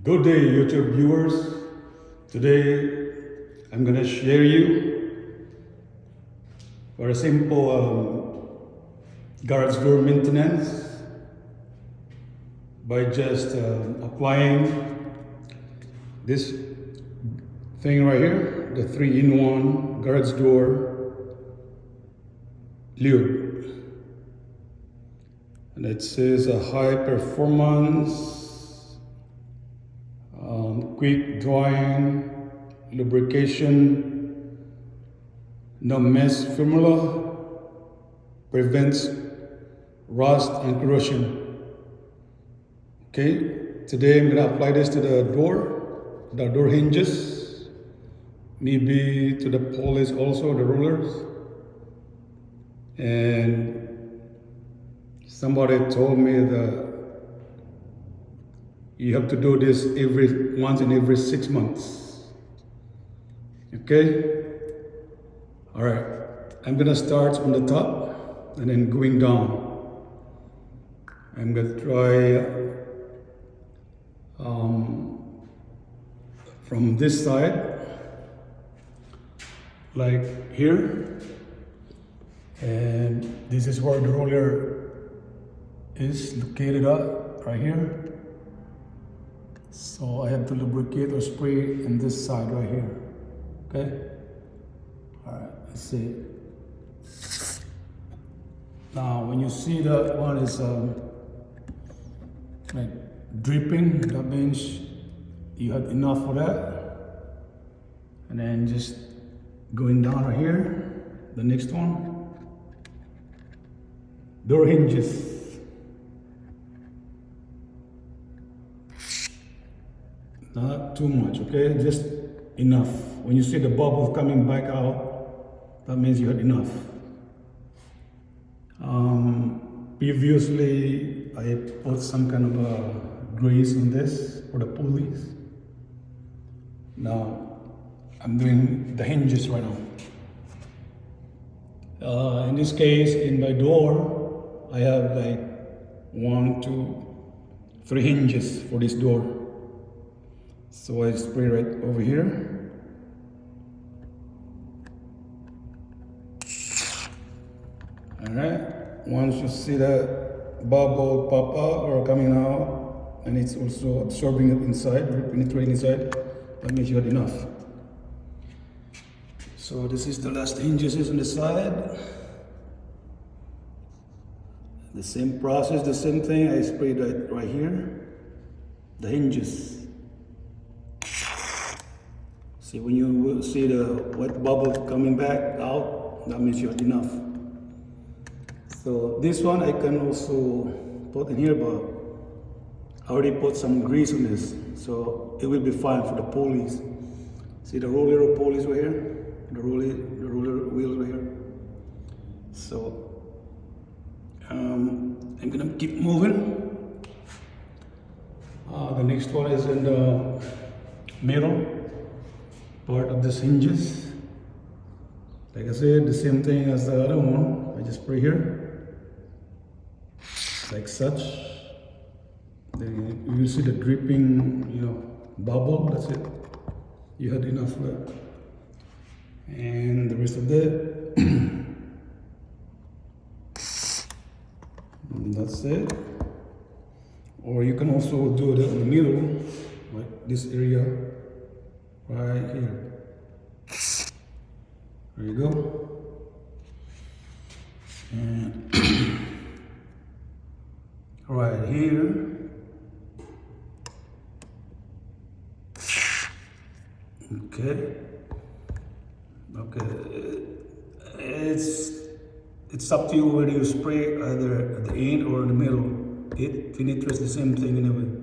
Good day, YouTube viewers. Today, I'm gonna share you for a simple garage door maintenance by just applying this thing right here, the 3-in-1 garage door lube, and it says a high performance quick drying lubrication no mess formula, prevents rust and corrosion. Okay, today I'm gonna apply this to the door hinges, maybe to the pulleys also, the rollers. And somebody told me that you have to do this once in every 6 months. Okay? All right. I'm gonna start on the top and then going down. I'm gonna try from this side, like here, and this is where the roller is located at, right here. So I have to lubricate or spray in this side right here. Okay? Alright, let's see. Now when you see that one is like dripping, that means you have enough for that. And then just going down right here, the next one. Door hinges. Not too much, okay? Just enough. When you see the bubble coming back out, that means you had enough. Previously, I put some kind of grease on this for the pulleys. Now, I'm doing the hinges right now. In this case, in my door, I have like 1, 2, 3 hinges for this door. So I spray right over here. Alright, once you see that bubble pop out or coming out, and it's also absorbing it inside, penetrating inside, that means you had enough. So this is the last hinges on the side. The same process, the same thing, I sprayed right here, the hinges. See, when you see the wet bubble coming back out, that means you had enough. So this one I can also put in here, but I already put some grease on this, so it will be fine for the pulleys. See the roller pulleys right here, the roller wheels right here. So I'm gonna keep moving. The next one is in the middle part of this hinges. Like I said, the same thing as the other one. I just spray here, like such. Then you see the dripping, bubble. That's it. You had enough for that. And the rest of that, that's it. Or you can also do it in the middle, like this area. Right here. There you go. And right here. Okay. Okay. It's up to you whether you spray either at the end or in the middle. It penetrates the same thing anyway.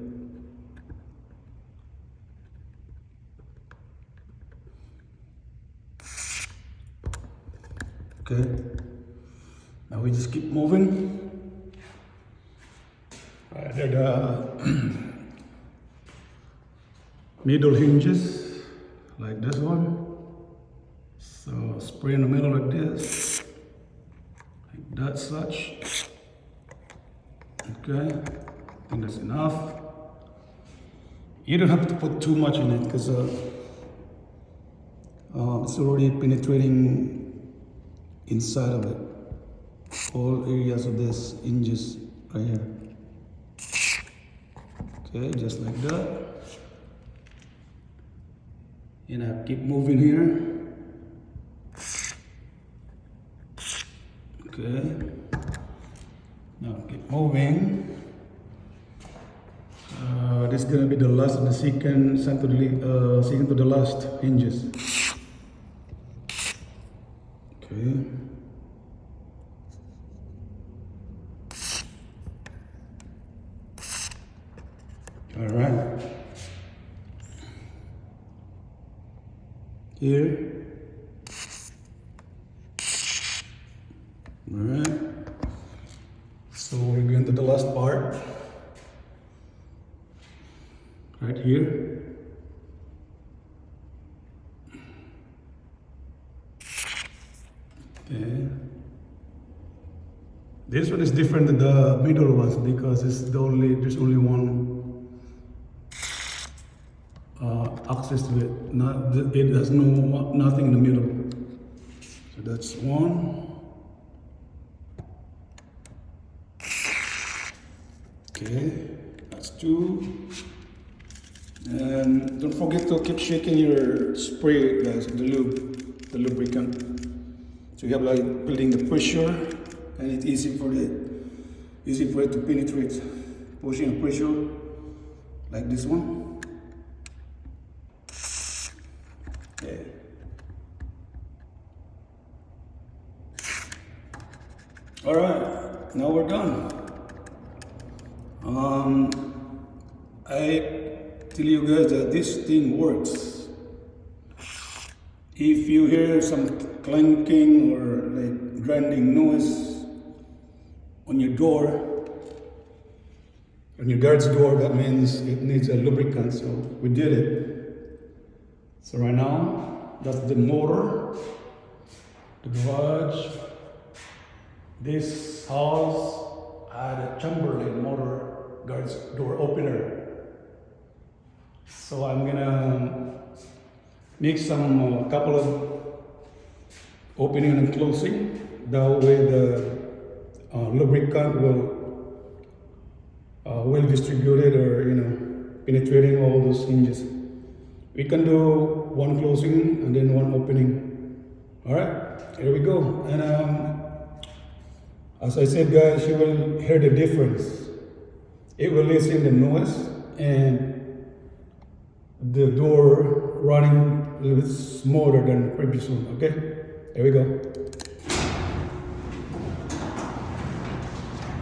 Okay, now we just keep moving. Right, the middle hinges, like this one. So spray in the middle like this, like that such. Okay, I think that's enough. You don't have to put too much in it because it's already penetrating inside of it. All areas of this hinges right here. Okay, just like that. And I keep moving here. Okay. Now keep moving. This is gonna be the last of the second to the last hinges. Okay. All right. Here. All right. So we're going to the last part. Right here. Okay. This one is different than the middle ones because there's only one access to it. It has nothing in the middle. So that's one. Okay, that's two. And don't forget to keep shaking your spray, guys, the lubricant. So you have like building the pressure, and it's easy for it to penetrate. Pushing a pressure like this one. Okay. All right, now we're done. I tell you guys that this thing works. If you hear some clanking or like grinding noise on your door, on your guard's door, that means it needs a lubricant. So we did it. So right now, that's the motor, the garage. This house had a Chamberlain motor guard's door opener. So I'm gonna make some couple of opening and closing. That way the lubricant will well distributed or penetrating all those hinges. We can do one closing and then one opening. All right, here we go. And as I said, guys, you will hear the difference. It will listen the noise and the door running a little bit smoother than the previous one. Okay, here we go.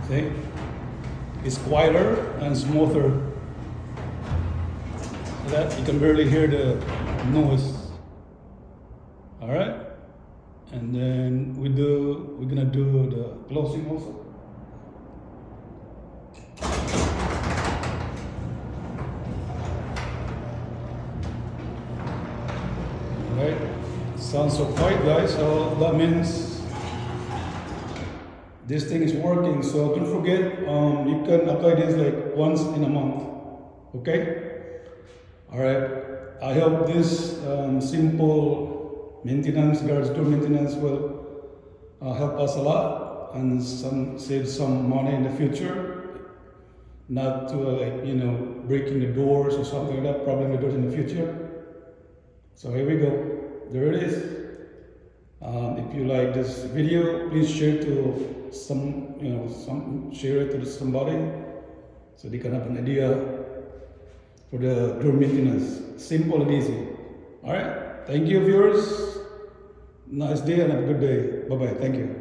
See, it's quieter and smoother. So that you can barely hear the noise. All right, and then we're gonna do the closing also. Right, sounds so quiet, guys. So that means this thing is working. So don't forget, you can apply this like once in a month. Okay. All right. I hope this simple maintenance, garage door maintenance, will help us a lot and save some money in the future. Not to breaking the doors or something like that, problem the doors in the future. So here we go. There it is. If you like this video, please share to share it to somebody so they can have an idea for the door maintenance. Simple and easy. All right. Thank you, viewers. Nice day and have a good day. Bye bye. Thank you.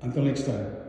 Until next time.